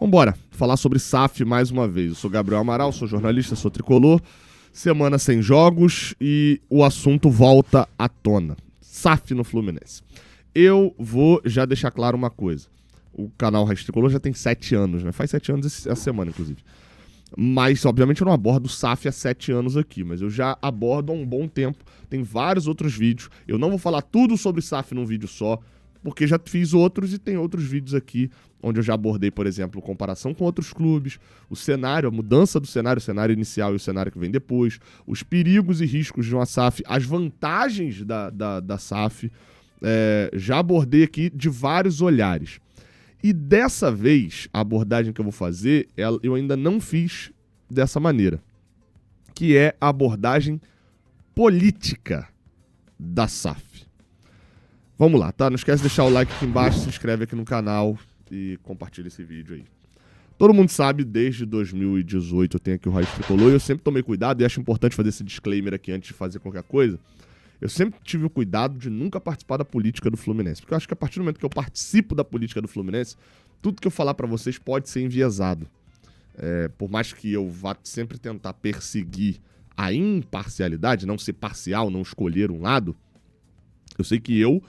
Vambora, falar sobre SAF mais uma vez. Eu sou Gabriel Amaral, sou jornalista, sou tricolor. Semana sem jogos e o assunto volta à tona. SAF no Fluminense. Eu vou já deixar claro uma coisa. O canal Raiz Tricolor já tem 7 anos, né? Faz 7 anos essa semana, inclusive. Mas, obviamente, eu não abordo o SAF há 7 anos aqui, mas eu já abordo há um bom tempo. Tem vários outros vídeos. Eu não vou falar tudo sobre SAF num vídeo só, porque já fiz outros e tem outros vídeos aqui onde eu já abordei, por exemplo, comparação com outros clubes, o cenário, a mudança do cenário, o cenário inicial e o cenário que vem depois, os perigos e riscos de uma SAF, as vantagens da SAF. Já abordei aqui de vários olhares. E dessa vez, a abordagem que eu vou fazer, eu ainda não fiz dessa maneira, que é a abordagem política da SAF. Vamos lá, tá? Não esquece de deixar o like aqui embaixo, se inscreve aqui no canal e compartilha esse vídeo aí. Todo mundo sabe, desde 2018 eu tenho aqui o Raiz Tricolor e eu sempre tomei cuidado e acho importante fazer esse disclaimer aqui antes de fazer qualquer coisa. Eu sempre tive o cuidado de nunca participar da política do Fluminense, porque eu acho que a partir do momento que eu participo da política do Fluminense, tudo que eu falar pra vocês pode ser enviesado. Por mais que eu vá sempre tentar perseguir a imparcialidade, não ser parcial, não escolher um lado, eu sei que eu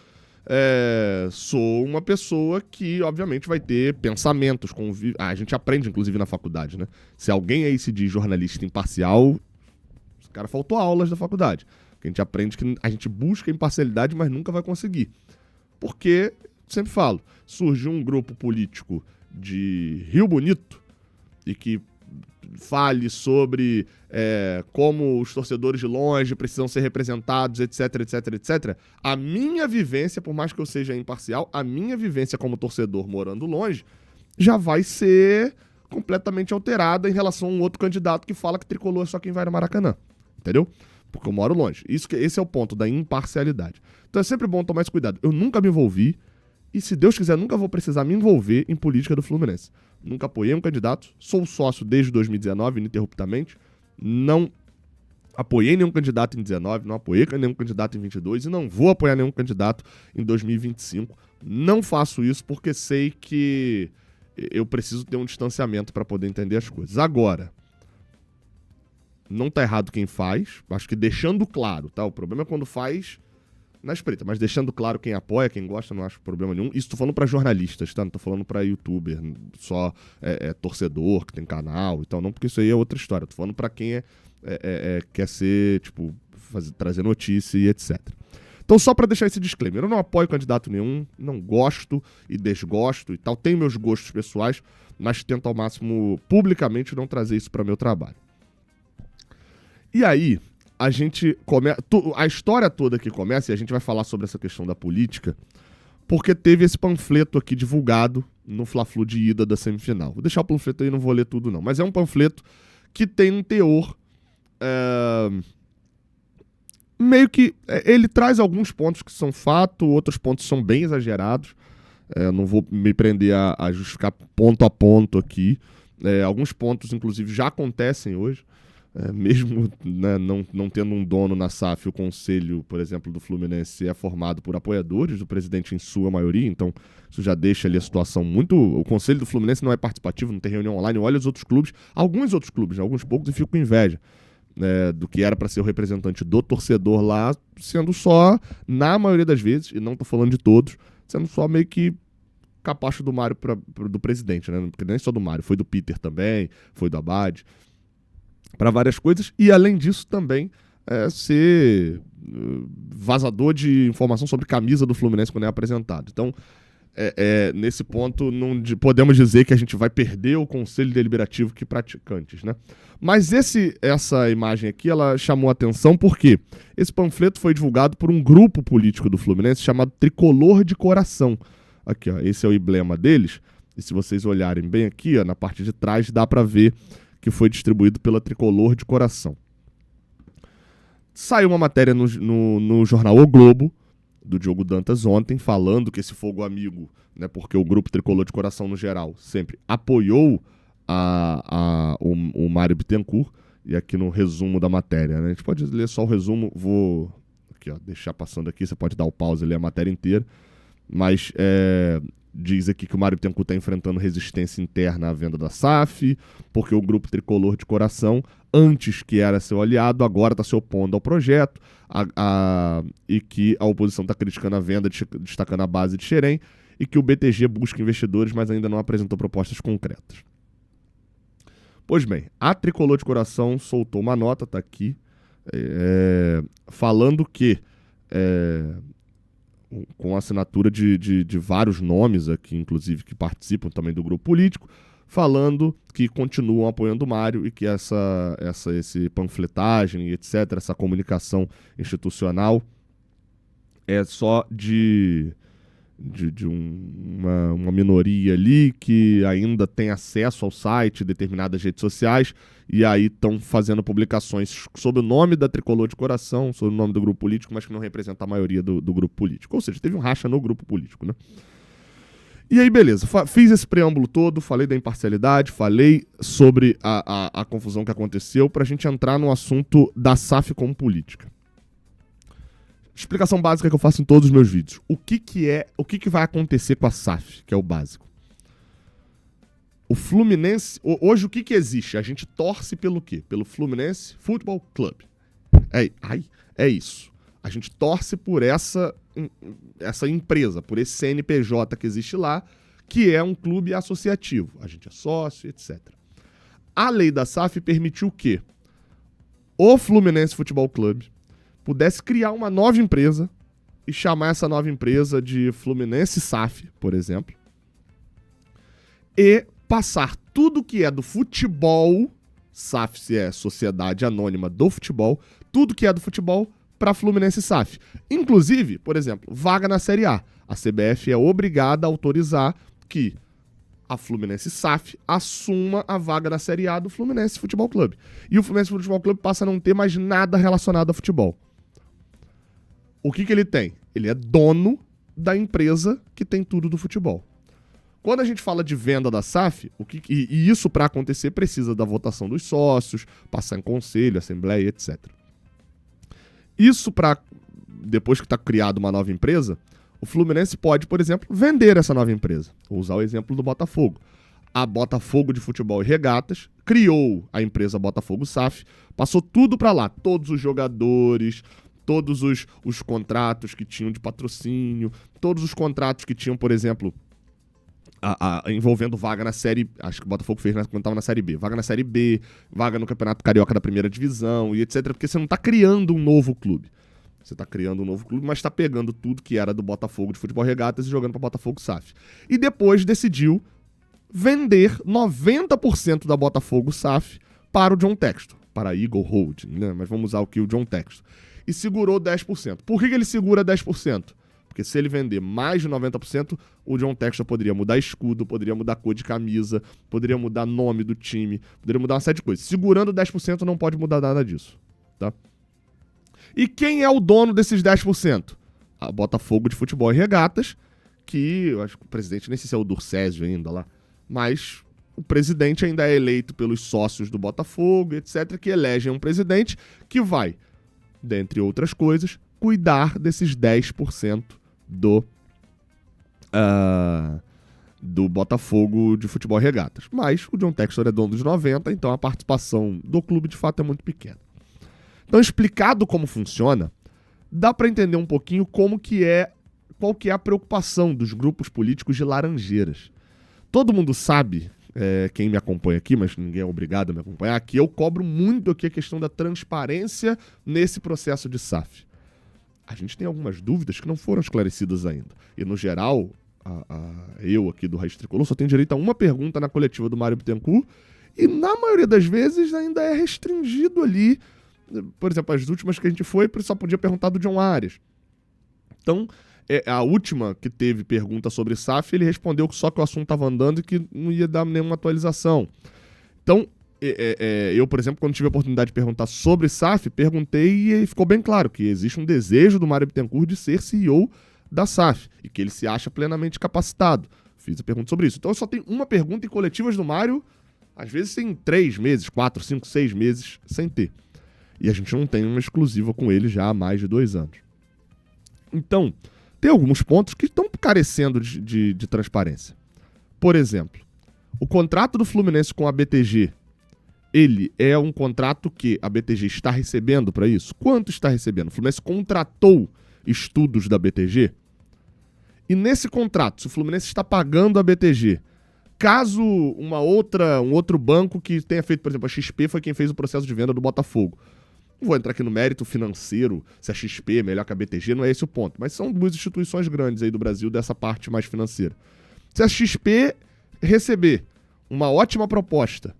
sou uma pessoa que, obviamente, vai ter pensamentos. A gente aprende, inclusive, na faculdade, né? Se alguém aí se diz jornalista imparcial, o cara faltou aulas da faculdade. A gente aprende que a gente busca imparcialidade, mas nunca vai conseguir. Porque, sempre falo, surgiu um grupo político de Rio Bonito e que fale sobre como os torcedores de longe precisam ser representados, etc, etc, etc. A minha vivência, por mais que eu seja imparcial, a minha vivência como torcedor morando longe já vai ser completamente alterada em relação a um outro candidato que fala que tricolor é só quem vai no Maracanã. Entendeu? Porque eu moro longe. Esse é o ponto da imparcialidade. Então é sempre bom tomar esse cuidado. Eu nunca me envolvi e, se Deus quiser, nunca vou precisar me envolver em política do Fluminense. Nunca apoiei um candidato, sou sócio desde 2019, ininterruptamente. Não apoiei nenhum candidato em 19, não apoiei nenhum candidato em 22 e não vou apoiar nenhum candidato em 2025. Não faço isso porque sei que eu preciso ter um distanciamento para poder entender as coisas. Agora, não tá errado quem faz, acho que deixando claro, tá? O problema é quando faz na espreita, mas deixando claro quem apoia, quem gosta, não acho problema nenhum. Isso tô falando pra jornalistas, tá? Não tô falando pra youtuber, só torcedor que tem canal e tal, não, porque isso aí é outra história. Tô falando pra quem quer ser, tipo, trazer notícia e etc. Então, só pra deixar esse disclaimer, eu não apoio candidato nenhum, não gosto e desgosto e tal, tenho meus gostos pessoais, mas tento ao máximo, publicamente, não trazer isso para meu trabalho. E aí, a gente a história toda que começa, e a gente vai falar sobre essa questão da política, porque teve esse panfleto aqui divulgado no Fla-Flu de ida da semifinal. Vou deixar o panfleto aí, não vou ler tudo não, mas é um panfleto que tem um teor meio que... ele traz alguns pontos que são fato, outros pontos são bem exagerados. Não vou me prender a justificar ponto a ponto aqui. Alguns pontos, inclusive, já acontecem hoje. Mesmo, né, não tendo um dono na SAF, o conselho, por exemplo, do Fluminense é formado por apoiadores do presidente em sua maioria, então isso já deixa ali a situação muito... O conselho do Fluminense não é participativo, não tem reunião online, olha os outros clubes, alguns outros clubes, né, alguns poucos, e fico com inveja do que era para ser o representante do torcedor lá, sendo só, na maioria das vezes, e não tô falando de todos, sendo só meio que capacho do Mário do presidente, né? Porque nem só do Mário, foi do Peter também, foi do Abad, para várias coisas, e além disso também ser vazador de informação sobre camisa do Fluminense quando é apresentado. Então, nesse ponto, não podemos dizer que a gente vai perder o conselho deliberativo que praticantes, né? Mas essa imagem aqui, ela chamou a atenção porque esse panfleto foi divulgado por um grupo político do Fluminense chamado Tricolor de Coração. Aqui, ó, esse é o emblema deles, e se vocês olharem bem aqui, ó, na parte de trás, dá para ver que foi distribuído pela Tricolor de Coração. Saiu uma matéria no jornal O Globo, do Diogo Dantas ontem, falando que esse fogo amigo, né, porque o grupo Tricolor de Coração, no geral, sempre apoiou o Mário Bittencourt, e aqui no resumo da matéria, né, a gente pode ler só o resumo, vou aqui, ó, deixar passando aqui, você pode dar o pause e ler a matéria inteira, mas diz aqui que o Mário Bittencourt está enfrentando resistência interna à venda da SAF, porque o grupo tricolor de coração, antes que era seu aliado, agora está se opondo ao projeto, e que a oposição está criticando a venda, destacando a base de Xerém, e que o BTG busca investidores, mas ainda não apresentou propostas concretas. Pois bem, a Tricolor de Coração soltou uma nota, está aqui, falando que, com a assinatura de vários nomes aqui, inclusive, que participam também do grupo político, falando que continuam apoiando o Mário e que esse panfletagem, etc., essa comunicação institucional é só de uma minoria ali que ainda tem acesso ao site, determinadas redes sociais, e aí estão fazendo publicações sob o nome da Tricolor de Coração, sob o nome do grupo político, mas que não representa a maioria do grupo político. Ou seja, teve um racha no grupo político, né? E aí, beleza, fiz esse preâmbulo todo, falei da imparcialidade, falei sobre a confusão que aconteceu, pra gente entrar no assunto da SAF como política. Explicação básica que eu faço em todos os meus vídeos. O que vai acontecer com a SAF, que é o básico? O Fluminense... Hoje o que existe? A gente torce pelo quê? Pelo Fluminense Futebol Clube. É isso. A gente torce por essa empresa, por esse CNPJ que existe lá, que é um clube associativo. A gente é sócio, etc. A lei da SAF permitiu que o Fluminense Futebol Clube pudesse criar uma nova empresa e chamar essa nova empresa de Fluminense SAF, por exemplo, e passar tudo que é do futebol, SAF se é Sociedade Anônima do Futebol, tudo que é do futebol para Fluminense SAF. Inclusive, por exemplo, vaga na Série A. A CBF é obrigada a autorizar que a Fluminense SAF assuma a vaga na Série A do Fluminense Futebol Clube. E o Fluminense Futebol Clube passa a não ter mais nada relacionado a futebol. O que ele tem? Ele é dono da empresa que tem tudo do futebol. Quando a gente fala de venda da SAF, e isso para acontecer precisa da votação dos sócios, passar em conselho, assembleia, etc. Isso para, depois que está criada uma nova empresa, o Fluminense pode, por exemplo, vender essa nova empresa. Vou usar o exemplo do Botafogo. A Botafogo de Futebol e Regatas criou a empresa Botafogo SAF, passou tudo para lá, todos os jogadores, todos os contratos que tinham de patrocínio, todos os contratos que tinham, por exemplo, envolvendo vaga na Série... Acho que o Botafogo fez quando estava na Série B. Vaga na Série B, vaga no Campeonato Carioca da Primeira Divisão e etc. Porque você não está criando um novo clube. Você está criando um novo clube, mas está pegando tudo que era do Botafogo de Futebol Regatas e jogando para o Botafogo SAF. E depois decidiu vender 90% da Botafogo SAF para o John Textor, para a Eagle Holding, né? Mas vamos usar o John Textor. E segurou 10%. Por que ele segura 10%? Porque se ele vender mais de 90%, o John Textor poderia mudar escudo, poderia mudar cor de camisa, poderia mudar nome do time, poderia mudar uma série de coisas. Segurando 10% não pode mudar nada disso, tá? E quem é o dono desses 10%? A Botafogo de Futebol e Regatas, que eu acho que o presidente, nem sei se é o Durcésio ainda lá, mas o presidente ainda é eleito pelos sócios do Botafogo, etc., que elegem um presidente que vai, dentre outras coisas, cuidar desses 10% do Botafogo de Futebol e Regatas. Mas o John Textor é dono dos 90%, então a participação do clube de fato é muito pequena. Então, explicado como funciona, dá para entender um pouquinho qual que é a preocupação dos grupos políticos de laranjeiras. Todo mundo sabe, quem me acompanha aqui, mas ninguém é obrigado a me acompanhar, que eu cobro muito aqui a questão da transparência nesse processo de SAF. A gente tem algumas dúvidas que não foram esclarecidas ainda. E, no geral, eu aqui do Raiz Tricolor só tenho direito a uma pergunta na coletiva do Mário Bittencourt e, na maioria das vezes, ainda é restringido ali. Por exemplo, as últimas que a gente foi, só podia perguntar do John Arias. Então, a última que teve pergunta sobre SAF, ele respondeu que só que o assunto estava andando e que não ia dar nenhuma atualização. Então, eu, por exemplo, quando tive a oportunidade de perguntar sobre SAF, perguntei e ficou bem claro que existe um desejo do Mário Bittencourt de ser CEO da SAF e que ele se acha plenamente capacitado. Fiz a pergunta sobre isso. Então eu só tenho uma pergunta em coletivas do Mário, às vezes tem 3 meses, 4, 5, 6 meses sem ter. E a gente não tem uma exclusiva com ele já há mais de 2 anos. Então, tem alguns pontos que estão carecendo de transparência. Por exemplo, o contrato do Fluminense com a BTG, ele é um contrato que a BTG está recebendo para isso? Quanto está recebendo? O Fluminense contratou estudos da BTG? E nesse contrato, se o Fluminense está pagando a BTG, caso um outro banco que tenha feito, por exemplo, a XP foi quem fez o processo de venda do Botafogo. Não vou entrar aqui no mérito financeiro, se a XP é melhor que a BTG, não é esse o ponto. Mas são duas instituições grandes aí do Brasil dessa parte mais financeira. Se a XP receber uma ótima proposta,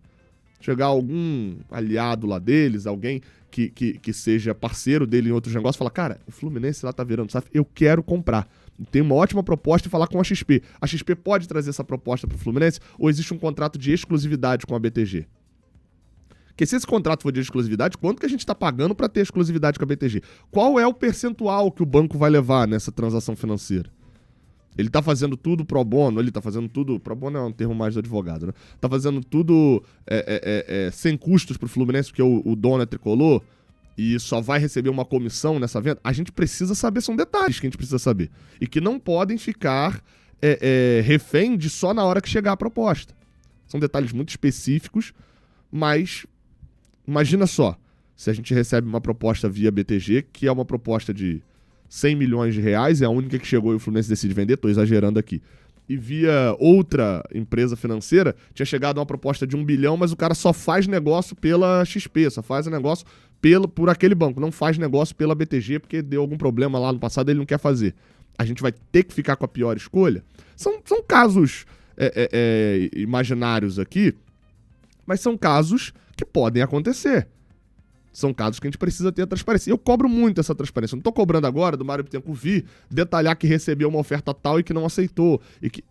chegar algum aliado lá deles, alguém que seja parceiro dele em outros negócios, falar, cara, o Fluminense lá tá virando SAF, eu quero comprar. Tem uma ótima proposta e falar com a XP. A XP pode trazer essa proposta pro Fluminense ou existe um contrato de exclusividade com a BTG? Porque se esse contrato for de exclusividade, quanto que a gente está pagando para ter exclusividade com a BTG? Qual é o percentual que o banco vai levar nessa transação financeira? Ele tá fazendo tudo pro bono, ele tá fazendo tudo... Pro bono é um termo mais do advogado, né? Tá fazendo tudo sem custos pro Fluminense, porque o dono é tricolor e só vai receber uma comissão nessa venda. A gente precisa saber, são detalhes que a gente precisa saber. E que não podem ficar refém de só na hora que chegar a proposta. São detalhes muito específicos, mas imagina só, se a gente recebe uma proposta via BTG, que é uma proposta de 100 milhões de reais, é a única que chegou e o Fluminense decide vender, tô exagerando aqui. E via outra empresa financeira, tinha chegado uma proposta de 1 bilhão, mas o cara só faz negócio pela XP, só faz negócio por aquele banco, não faz negócio pela BTG, porque deu algum problema lá no passado e ele não quer fazer. A gente vai ter que ficar com a pior escolha? São casos imaginários aqui, mas são casos que podem acontecer. São casos que a gente precisa ter a transparência. Eu cobro muito essa transparência. Eu não estou cobrando agora do Mário Bittencourt vir detalhar que recebeu uma oferta tal e que não aceitou. E que,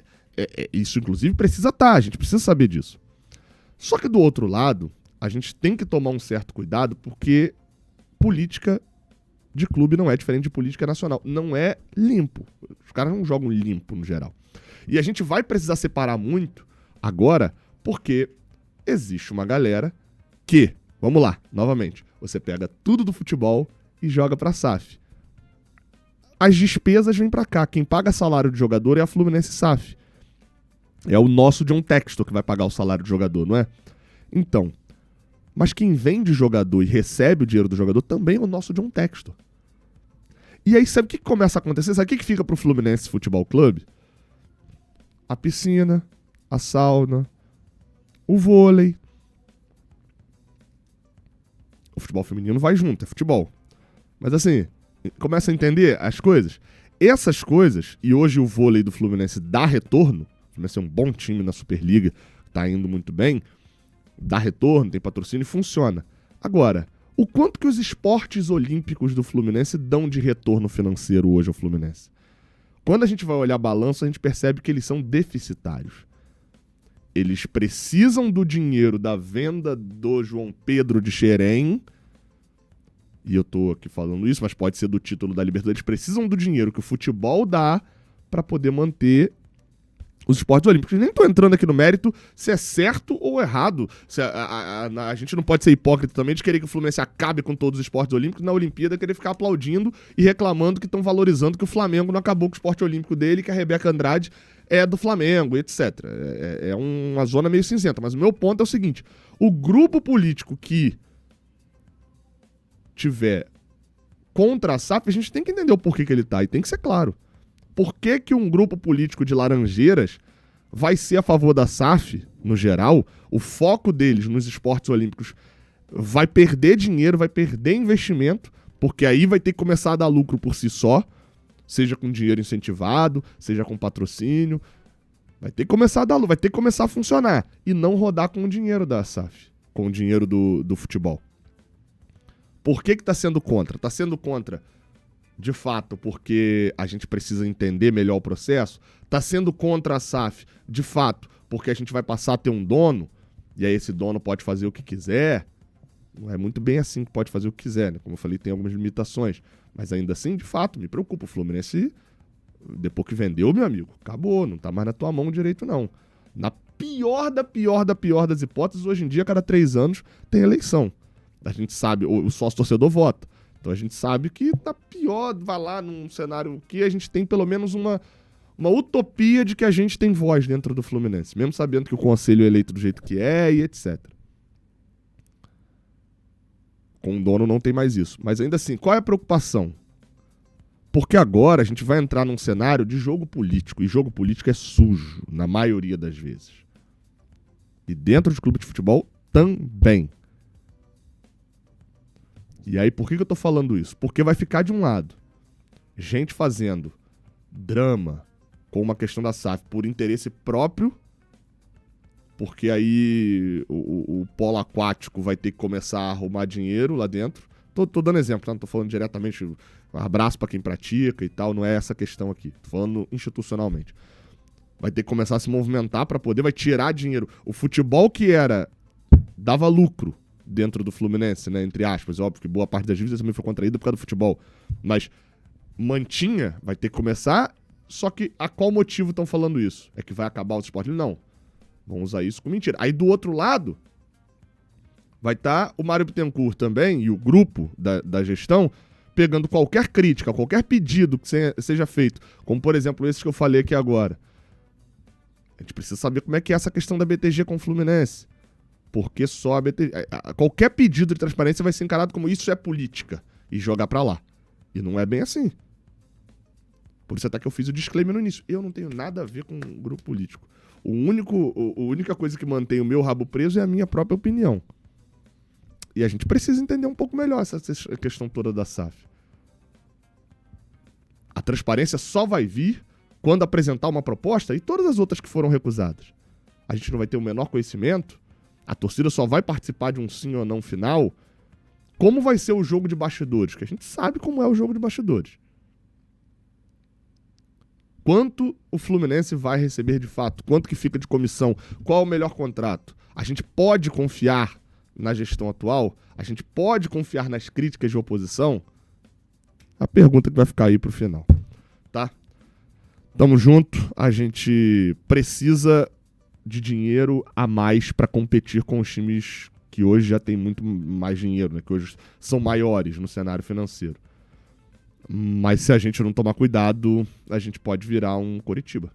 isso, inclusive, precisa estar. A gente precisa saber disso. Só que, do outro lado, a gente tem que tomar um certo cuidado porque política de clube não é diferente de política nacional. Não é limpo. Os caras não jogam limpo, no geral. E a gente vai precisar separar muito agora porque existe uma galera que... Vamos lá, novamente. Você pega tudo do futebol e joga pra SAF. As despesas vêm pra cá. Quem paga salário de jogador é a Fluminense SAF. É o nosso John Textor que vai pagar o salário de jogador, não é? Então, mas quem vende jogador e recebe o dinheiro do jogador também é o nosso John Textor. E aí sabe o que começa a acontecer? Sabe o que fica pro Fluminense Futebol Clube? A piscina, a sauna, o vôlei. O futebol feminino vai junto, é futebol. Mas assim, começa a entender as coisas. Essas coisas, e hoje o vôlei do Fluminense dá retorno, o Fluminense é um bom time na Superliga, tá indo muito bem, dá retorno, tem patrocínio e funciona. Agora, o quanto que os esportes olímpicos do Fluminense dão de retorno financeiro hoje ao Fluminense? Quando a gente vai olhar balanço, a gente percebe que eles são deficitários. Eles precisam do dinheiro da venda do João Pedro de Xerém, e eu tô aqui falando isso, mas pode ser do título da Libertadores. Eles precisam do dinheiro que o futebol dá para poder manter os esportes olímpicos. Nem tô entrando aqui no mérito se é certo ou errado. Se a gente não pode ser hipócrita também de querer que o Fluminense acabe com todos os esportes olímpicos na Olimpíada, querer ficar aplaudindo e reclamando que estão valorizando que o Flamengo não acabou com o esporte olímpico dele, que a Rebeca Andrade é do Flamengo, etc. É uma zona meio cinzenta. Mas o meu ponto é o seguinte: o grupo político que tiver contra a SAF, a gente tem que entender o porquê que ele tá, e tem que ser claro. Por que que um grupo político de Laranjeiras vai ser a favor da SAF, no geral, o foco deles nos esportes olímpicos vai perder dinheiro, vai perder investimento, porque aí vai ter que começar a dar lucro por si só, seja com dinheiro incentivado, seja com patrocínio, vai ter que começar a dar lucro, vai ter que começar a funcionar, e não rodar com o dinheiro da SAF, com o dinheiro do futebol. Por que que tá sendo contra? Tá sendo contra, de fato, porque a gente precisa entender melhor o processo? Tá sendo contra a SAF, de fato, porque a gente vai passar a ter um dono, e aí esse dono pode fazer o que quiser? Não é muito bem assim que pode fazer o que quiser, né? Como eu falei, tem algumas limitações. Mas ainda assim, de fato, me preocupa. O Fluminense, depois que vendeu, meu amigo, acabou, não tá mais na tua mão direito, não. Na pior das hipóteses, hoje em dia, a cada 3 anos, tem eleição. A gente sabe, o sócio torcedor vota. Então a gente sabe que tá pior, vai lá num cenário que a gente tem pelo menos uma utopia de que a gente tem voz dentro do Fluminense, mesmo sabendo que o conselho é eleito do jeito que é e etc. Com o dono não tem mais isso. Mas ainda assim, qual é a preocupação? Porque agora a gente vai entrar num cenário de jogo político, e jogo político é sujo, na maioria das vezes. E dentro de clube de futebol também. E aí, por que eu tô falando isso? Porque vai ficar de um lado gente fazendo drama com uma questão da SAF por interesse próprio, porque aí o polo aquático vai ter que começar a arrumar dinheiro lá dentro. Tô dando exemplo, tá? Não tô falando diretamente, um abraço pra quem pratica e tal, não é essa a questão aqui. Tô falando institucionalmente. Vai ter que começar a se movimentar pra poder, vai tirar dinheiro. O futebol que dava lucro dentro do Fluminense, né, entre aspas, óbvio que boa parte das dívidas também foi contraída por causa do futebol, mas mantinha, vai ter que começar, só que a qual motivo estão falando isso? É que vai acabar o esporte? Não, vão usar isso com mentira. Aí do outro lado, vai estar o Mário Bittencourt também, e o grupo da gestão, pegando qualquer crítica, qualquer pedido que seja feito, como por exemplo esses que eu falei aqui agora. A gente precisa saber como é que é essa questão da BTG com o Fluminense. Porque só a BTG... Qualquer pedido de transparência vai ser encarado como isso é política e jogar pra lá. E não é bem assim. Por isso até que eu fiz o disclaimer no início. Eu não tenho nada a ver com um grupo político. A única coisa que mantém o meu rabo preso é a minha própria opinião. E a gente precisa entender um pouco melhor essa questão toda da SAF. A transparência só vai vir quando apresentar uma proposta e todas as outras que foram recusadas. A gente não vai ter o menor conhecimento. A torcida só vai participar de um sim ou não final. Como vai ser o jogo de bastidores? Que a gente sabe como é o jogo de bastidores. Quanto o Fluminense vai receber de fato? Quanto que fica de comissão? Qual o melhor contrato? A gente pode confiar na gestão atual? A gente pode confiar nas críticas de oposição? A pergunta que vai ficar aí pro final. Tá? Tamo junto. A gente precisa de dinheiro a mais para competir com os times que hoje já tem muito mais dinheiro, né? Que hoje são maiores no cenário financeiro. Mas se a gente não tomar cuidado, a gente pode virar um Coritiba.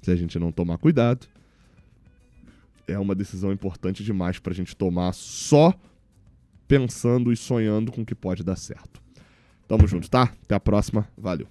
Se a gente não tomar cuidado, é uma decisão importante demais pra gente tomar só pensando e sonhando com o que pode dar certo. Tamo junto, tá? Até a próxima. Valeu.